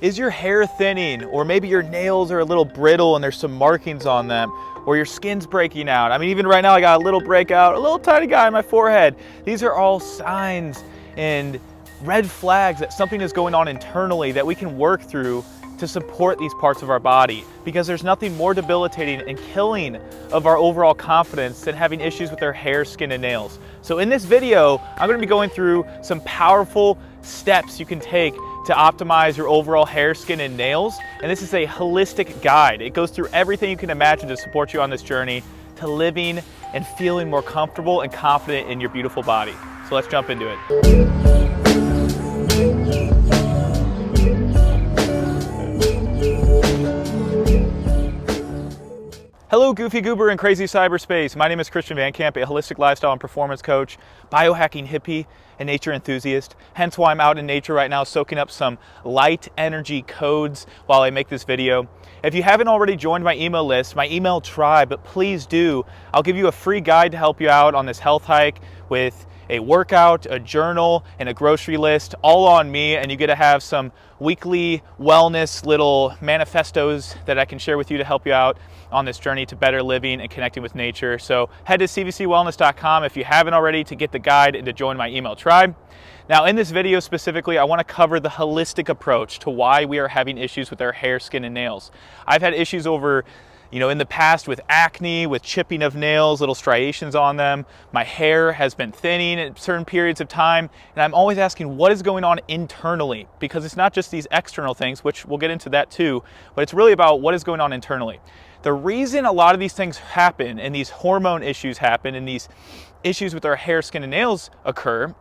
Is your hair thinning, or maybe your nails are a little brittle and there's some markings on them, or your skin's breaking out? I mean, even right now I got a little breakout, a little tiny guy on my forehead. These are all signs and red flags that something is going on internally that we can work through to support these parts of our body, because there's nothing more debilitating and killing of our overall confidence than having issues with our hair, skin, and nails. So in this video, I'm going to be going through some powerful steps you can take to optimize your overall hair, skin, and nails. And this is a holistic guide. It goes through everything you can imagine to support you on this journey to living and feeling more comfortable and confident in your beautiful body. So let's jump into it. Hello, Goofy Goober and Crazy Cyberspace. My name is Christian Van Camp, a holistic lifestyle and performance coach, biohacking hippie, and nature enthusiast. Hence why I'm out in nature right now soaking up some light energy codes while I make this video. If you haven't already joined my email list, my email tribe, but please do. I'll give you a free guide to help you out on this health hike with a workout, a journal, and a grocery list, all on me, and you get to have some weekly wellness little manifestos that I can share with you to help you out on this journey to better living and connecting with nature. So head to cvcwellness.com if you haven't already to get the guide and to join my email tribe. Now in this video specifically, I want to cover the holistic approach to why we are having issues with our hair, skin, and nails. I've had issues in the past with acne, with chipping of nails, little striations on them. My hair has been thinning at certain periods of time, and I'm always asking what is going on internally, because it's not just these external things, which we'll get into that too, but it's really about what is going on internally. The reason a lot of these things happen and these hormone issues happen and these issues with our hair, skin, and nails occur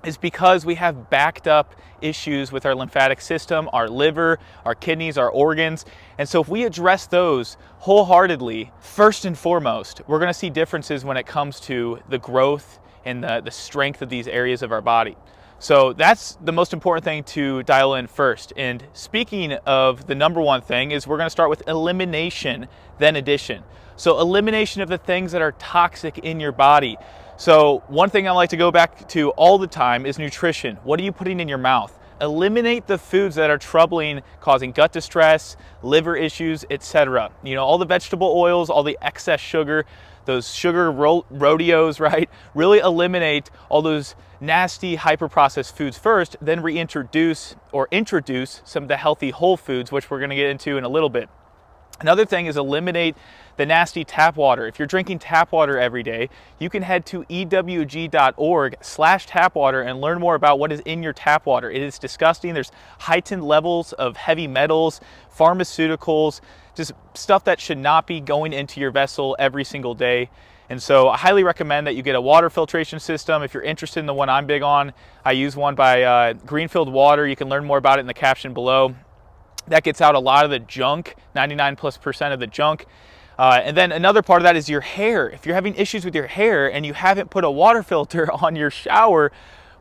is because we have backed up issues with our lymphatic system, our liver, our kidneys, our organs. And so if we address those wholeheartedly, first and foremost, we're going to see differences when it comes to the growth and the strength of these areas of our body. So that's the most important thing to dial in first. And speaking of the number one thing is we're going to start with elimination, then addition. So elimination of the things that are toxic in your body. So one thing I like to go back to all the time is nutrition. What are you putting in your mouth? Eliminate the foods that are troubling, causing gut distress, liver issues, etc. All the vegetable oils, all the excess sugar, those sugar rodeos, right? Really eliminate all those nasty hyper-processed foods first, then reintroduce or introduce some of the healthy whole foods, which we're going to get into in a little bit. Another thing is eliminate the nasty tap water. If you're drinking tap water every day, you can head to ewg.org/tapwater and learn more about what is in your tap water. It is disgusting. There's heightened levels of heavy metals, pharmaceuticals, just stuff that should not be going into your vessel every single day. And so I highly recommend that you get a water filtration system. If you're interested in the one I'm big on, I use one by Greenfield Water. You can learn more about it in the caption below. That gets out a lot of the junk, 99+% of the junk. And then another part of that is your hair. If you're having issues with your hair and you haven't put a water filter on your shower,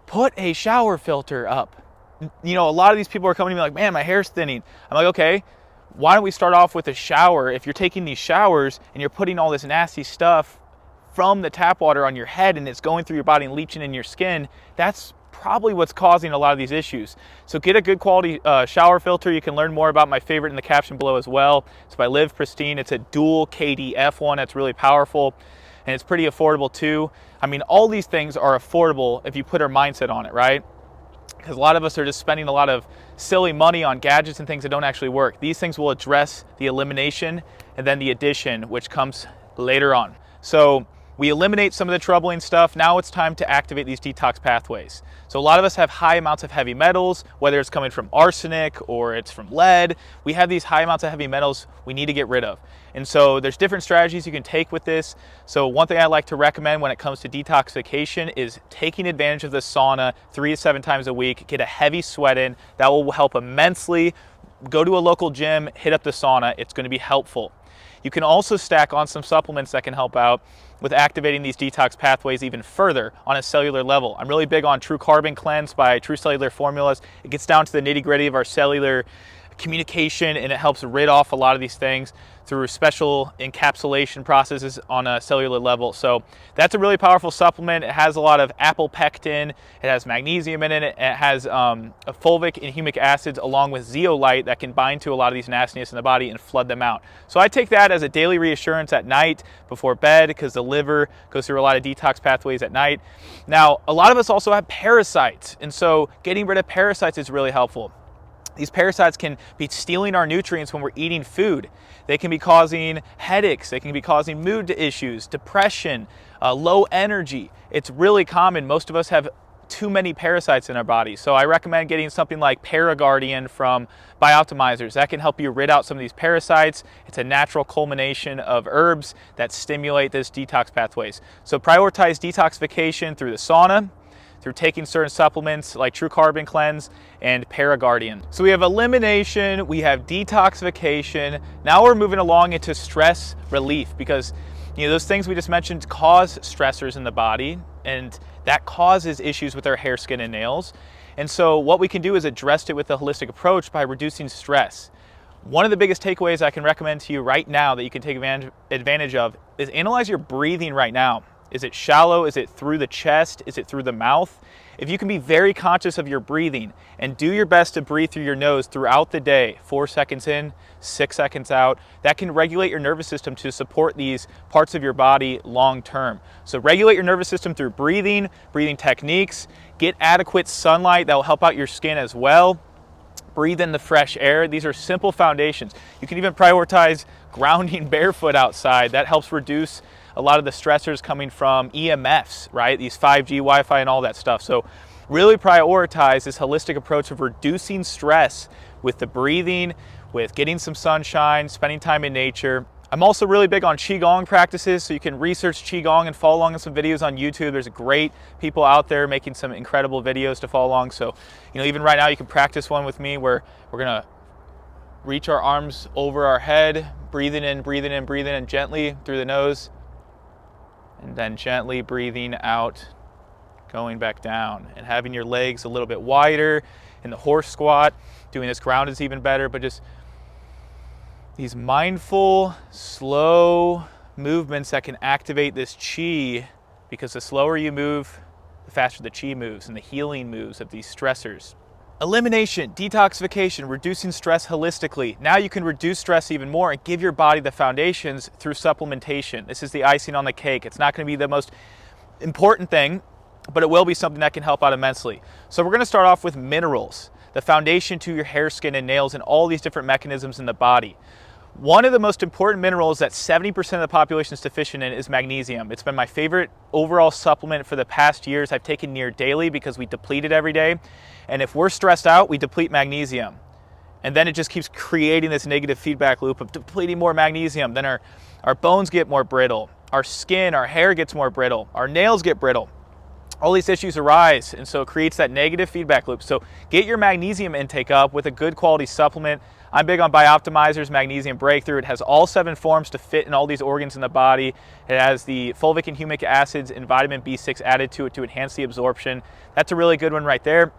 put a shower filter up. A lot of these people are coming to me like, man, my hair's thinning. I'm like, okay, why don't we start off with a shower? If you're taking these showers and you're putting all this nasty stuff from the tap water on your head and it's going through your body and leaching in your skin, that's probably what's causing a lot of these issues. So get a good quality shower filter. You can learn more about my favorite in the caption below as well. It's by Live Pristine. It's a dual KDF one. That's really powerful and it's pretty affordable too. I mean, all these things are affordable if you put our mindset on it, right? Because a lot of us are just spending a lot of silly money on gadgets and things that don't actually work. These things will address the elimination and then the addition, which comes later on. So we eliminate some of the troubling stuff. Now it's time to activate these detox pathways. So a lot of us have high amounts of heavy metals, whether it's coming from arsenic or it's from lead. We have these high amounts of heavy metals we need to get rid of. And so there's different strategies you can take with this. So one thing I like to recommend when it comes to detoxification is taking advantage of the sauna 3 to 7 times a week. Get a heavy sweat in. That will help immensely. Go to a local gym, hit up the sauna. It's going to be helpful. You can also stack on some supplements that can help out with activating these detox pathways even further on a cellular level. I'm really big on True Carbon Cleanse by True Cellular Formulas. It gets down to the nitty-gritty of our cellular communication, and it helps rid off a lot of these things through special encapsulation processes on a cellular level. So that's a really powerful supplement. It has a lot of apple pectin, it has magnesium in it, it has a fulvic and humic acids along with zeolite that can bind to a lot of these nastiness in the body and flood them out. So I take that as a daily reassurance at night before bed, because the liver goes through a lot of detox pathways at night. Now, a lot of us also have parasites, and so getting rid of parasites is really helpful. These parasites can be stealing our nutrients when we're eating food. They can be causing headaches, they can be causing mood issues, depression, low energy. It's really common. Most of us have too many parasites in our body. So I recommend getting something like Paraguardian from Bioptimizers. That can help you rid out some of these parasites. It's a natural culmination of herbs that stimulate this detox pathways. So prioritize detoxification through the sauna, through taking certain supplements like True Carbon Cleanse and Paraguardian. So we have elimination, we have detoxification. Now we're moving along into stress relief, because those things we just mentioned cause stressors in the body, and that causes issues with our hair, skin, and nails. And so what we can do is address it with a holistic approach by reducing stress. One of the biggest takeaways I can recommend to you right now that you can take advantage of is analyze your breathing right now. Is it shallow? Is it through the chest? Is it through the mouth? If you can be very conscious of your breathing and do your best to breathe through your nose throughout the day, 4 seconds in, 6 seconds out, that can regulate your nervous system to support these parts of your body long term. So regulate your nervous system through breathing techniques, get adequate sunlight that will help out your skin as well. Breathe in the fresh air. These are simple foundations. You can even prioritize grounding barefoot outside. That helps reduce a lot of the stressors coming from EMFs, right? These 5G, Wi-Fi, and all that stuff. So really prioritize this holistic approach of reducing stress with the breathing, with getting some sunshine, spending time in nature. I'm also really big on Qigong practices, so you can research Qigong and follow along on some videos on YouTube. There's great people out there making some incredible videos to follow along. So, even right now you can practice one with me where we're gonna reach our arms over our head, breathing in, and gently through the nose, and then gently breathing out, going back down, and having your legs a little bit wider in the horse squat. Doing this ground is even better, but just these mindful, slow movements that can activate this chi, because the slower you move, the faster the chi moves and the healing moves of these stressors. Elimination, detoxification, reducing stress holistically. Now you can reduce stress even more and give your body the foundations through supplementation. This is the icing on the cake. It's not going to be the most important thing, but it will be something that can help out immensely. So we're going to start off with minerals, the foundation to your hair, skin, and nails, and all these different mechanisms in the body. One of the most important minerals that 70% of the population is deficient in is magnesium. It's been my favorite overall supplement for the past years. I've taken near daily because we deplete it every day. And if we're stressed out, we deplete magnesium. And then it just keeps creating this negative feedback loop of depleting more magnesium. Then our bones get more brittle, our skin, our hair gets more brittle, our nails get brittle. All these issues arise, and so it creates that negative feedback loop. So get your magnesium intake up with a good quality supplement. I'm big on Bioptimizers Magnesium Breakthrough. It has all 7 forms to fit in all these organs in the body. It has the fulvic and humic acids and vitamin B6 added to it to enhance the absorption. That's a really good one right there.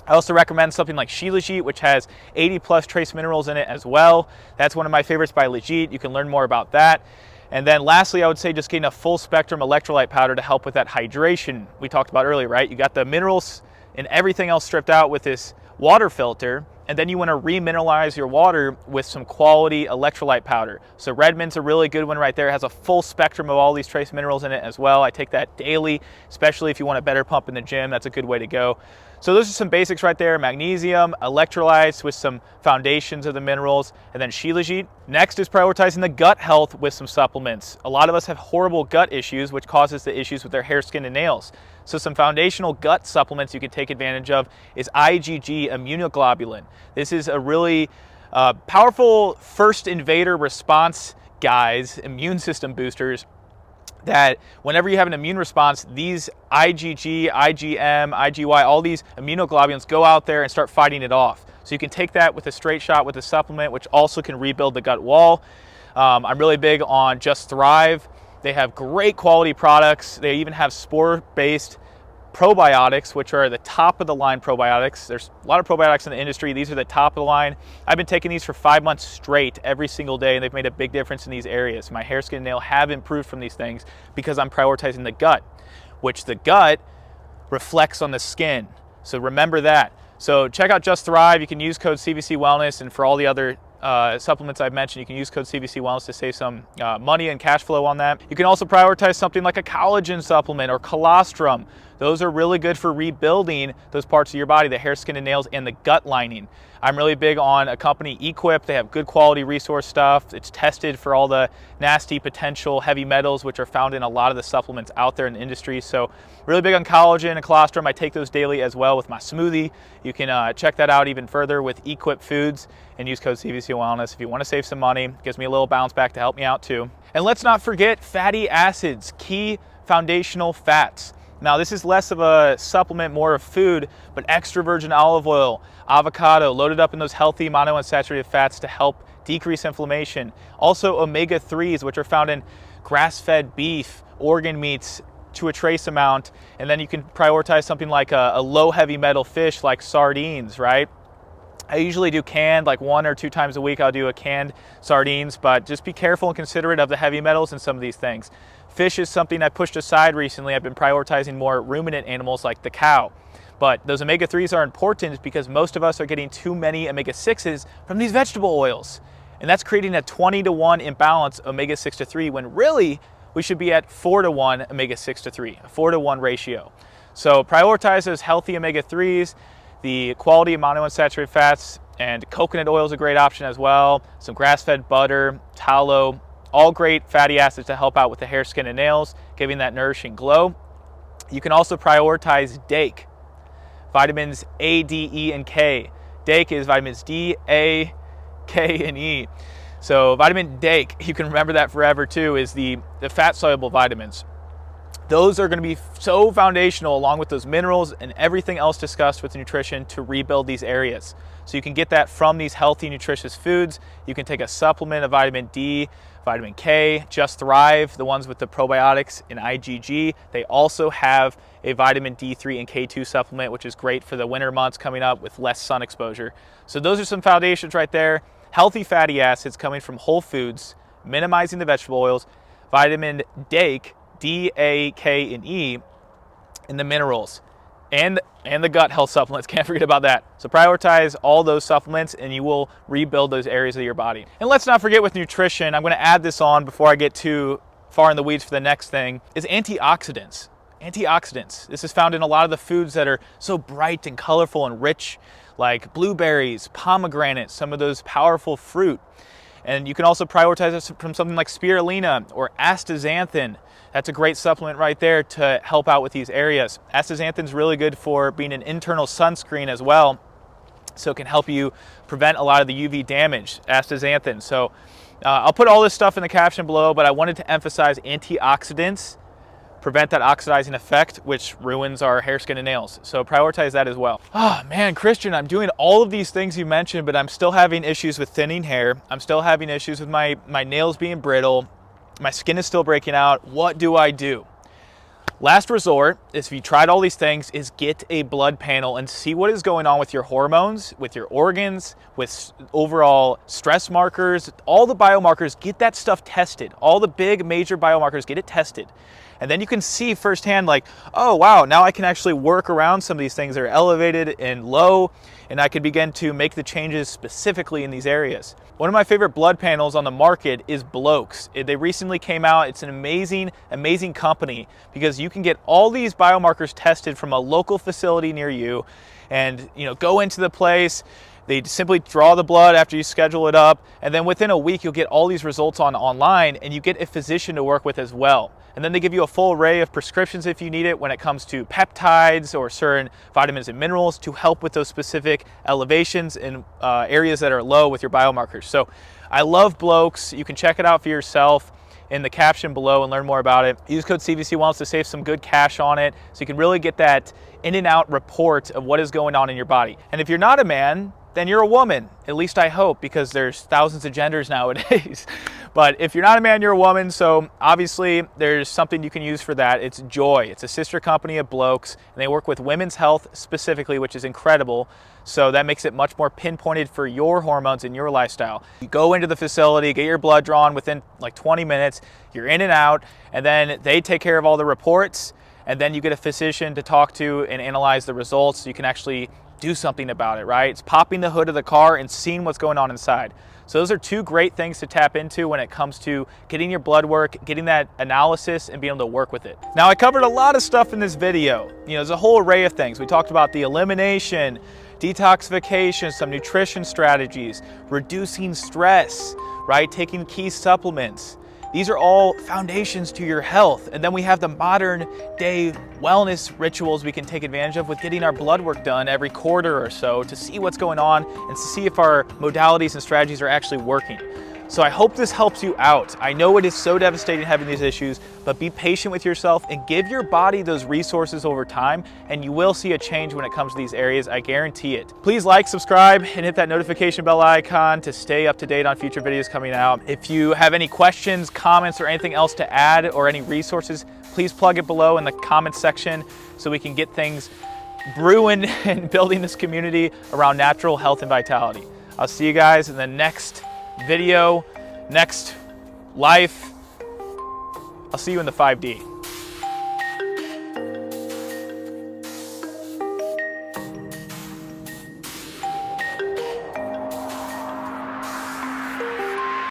I also recommend something like Shilajit, which has 80 plus trace minerals in it as well. That's one of my favorites by Legit. You can learn more about that. And then lastly, I would say just getting a full spectrum electrolyte powder to help with that hydration we talked about earlier, right? You got the minerals and everything else stripped out with this water filter, and then you want to remineralize your water with some quality electrolyte powder. So Redmond's a really good one right there. It has a full spectrum of all these trace minerals in it as well. I take that daily, especially if you want a better pump in the gym. That's a good way to go. So those are some basics right there: magnesium, electrolytes with some foundations of the minerals, and then Shilajit. Next is prioritizing the gut health with some supplements. A lot of us have horrible gut issues, which causes the issues with their hair, skin, and nails. So some foundational gut supplements you can take advantage of is IgG immunoglobulin. This is a really powerful first invader response guys, immune system boosters, that whenever you have an immune response, these IgG, IgM, IgY, all these immunoglobulins go out there and start fighting it off. So you can take that with a straight shot with a supplement, which also can rebuild the gut wall. I'm really big on Just Thrive. They have great quality products. They even have spore-based probiotics, which are the top of the line probiotics. There's a lot of probiotics in the industry. These are the top of the line. I've been taking these for 5 months straight every single day, and they've made a big difference in these areas. My hair, skin, and nail have improved from these things because I'm prioritizing the gut, which the gut reflects on the skin. So remember that. So check out Just Thrive. You can use code CVC Wellness, and for all the other supplements I've mentioned, you can use code CVC Wellness to save some money and cash flow on that. You can also prioritize something like a collagen supplement or colostrum. Those are really good for rebuilding those parts of your body, the hair, skin, and nails, and the gut lining. I'm really big on a company, Equip. They have good quality resource stuff. It's tested for all the nasty potential heavy metals, which are found in a lot of the supplements out there in the industry. So really big on collagen and colostrum. I take those daily as well with my smoothie. You can check that out even further with Equip Foods and use code CVC Wellness if you want to save some money. It gives me a little bounce back to help me out too. And let's not forget fatty acids, key foundational fats. Now, this is less of a supplement, more of food, but extra virgin olive oil, avocado, loaded up in those healthy monounsaturated fats to help decrease inflammation. Also omega-3s, which are found in grass-fed beef, organ meats to a trace amount. And then you can prioritize something like a low heavy metal fish like sardines, right? I usually do canned, like 1 or 2 times a week I'll do a canned sardines, but just be careful and considerate of the heavy metals in some of these things. Fish is something I pushed aside recently. I've been prioritizing more ruminant animals like the cow. But those omega-3s are important because most of us are getting too many omega-6s from these vegetable oils. And that's creating a 20-to-1 imbalance omega-6 to 3 when really we should be at 4-to-1 omega-6 to 3, a 4-to-1 ratio. So prioritize those healthy omega-3s, the quality of monounsaturated fats, and coconut oil is a great option as well. Some grass-fed butter, tallow, all great fatty acids to help out with the hair, skin, and nails, giving that nourishing glow. You can also prioritize DAKE, vitamins A, D, E, and K. DAKE is vitamins D, A, K, and E. So vitamin DAKE, you can remember that forever too, is the fat-soluble vitamins. Those are going to be so foundational along with those minerals and everything else discussed with nutrition to rebuild these areas. So you can get that from these healthy, nutritious foods. You can take a supplement of vitamin D, vitamin K, Just Thrive, the ones with the probiotics in IgG. They also have a vitamin D3 and K2 supplement, which is great for the winter months coming up with less sun exposure. So those are some foundations right there. Healthy fatty acids coming from whole foods, minimizing the vegetable oils, vitamin DAKE, D, A, K, and E, and the minerals, and the gut health supplements. Can't forget about that. So prioritize all those supplements and you will rebuild those areas of your body. And let's not forget with nutrition, I'm going to add this on before I get too far in the weeds for the next thing, is antioxidants. Antioxidants. This is found in a lot of the foods that are so bright and colorful and rich, like blueberries, pomegranates, some of those powerful fruit. And you can also prioritize this from something like spirulina or astaxanthin. That's a great supplement right there to help out with these areas. Astaxanthin is really good for being an internal sunscreen as well. So it can help you prevent a lot of the UV damage, astaxanthin. So I'll put all this stuff in the caption below, but I wanted to emphasize antioxidants prevent that oxidizing effect, which ruins our hair, skin, and nails. So prioritize that as well. Oh man, Christian, I'm doing all of these things you mentioned, but I'm still having issues with thinning hair. I'm still having issues with my nails being brittle. My skin is still breaking out. What do I do? Last resort, if you tried all these things, is get a blood panel and see what is going on with your hormones, with your organs, with overall stress markers, all the biomarkers. Get that stuff tested. All the big major biomarkers, get it tested. And then you can see firsthand like, oh wow, now I can actually work around some of these things that are elevated and low, and I can begin to make the changes specifically in these areas. One of my favorite blood panels on the market is Blokes. They recently came out. It's an amazing, amazing company because you can get all these biomarkers tested from a local facility near you and go into the place. They simply draw the blood after you schedule it up, and then within a week you'll get all these results online, and you get a physician to work with as well. And then they give you a full array of prescriptions if you need it when it comes to peptides or certain vitamins and minerals to help with those specific elevations in areas that are low with your biomarkers. So I love Blokes. You can check it out for yourself in the caption below and learn more about it. Use code CVC Wellness to save some good cash on it so you can really get that in and out report of what is going on in your body. And if you're not a man, then you're a woman. At least I hope, because there's thousands of genders nowadays. But if you're not a man, you're a woman. So obviously there's something you can use for that. It's Joy. It's a sister company of Blokes, and they work with women's health specifically, which is incredible. So that makes it much more pinpointed for your hormones and your lifestyle. You go into the facility, get your blood drawn within like 20 minutes, you're in and out, and then they take care of all the reports, and then you get a physician to talk to and analyze the results so you can actually do something about it, right? It's popping the hood of the car and seeing what's going on inside. So those are two great things to tap into when it comes to getting your blood work, getting that analysis, and being able to work with it. Now, I covered a lot of stuff in this video. There's a whole array of things. We talked about the elimination, detoxification, some nutrition strategies, reducing stress, right? Taking key supplements. These are all foundations to your health. And then we have the modern day wellness rituals we can take advantage of with getting our blood work done every quarter or so to see what's going on and to see if our modalities and strategies are actually working. So I hope this helps you out. I know it is so devastating having these issues, but be patient with yourself and give your body those resources over time, and you will see a change when it comes to these areas. I guarantee it. Please like, subscribe, and hit that notification bell icon to stay up to date on future videos coming out. If you have any questions, comments, or anything else to add, or any resources, please plug it below in the comments section so we can get things brewing and building this community around natural health and vitality. I'll see you guys in the next video, next life. I'll see you in the 5D.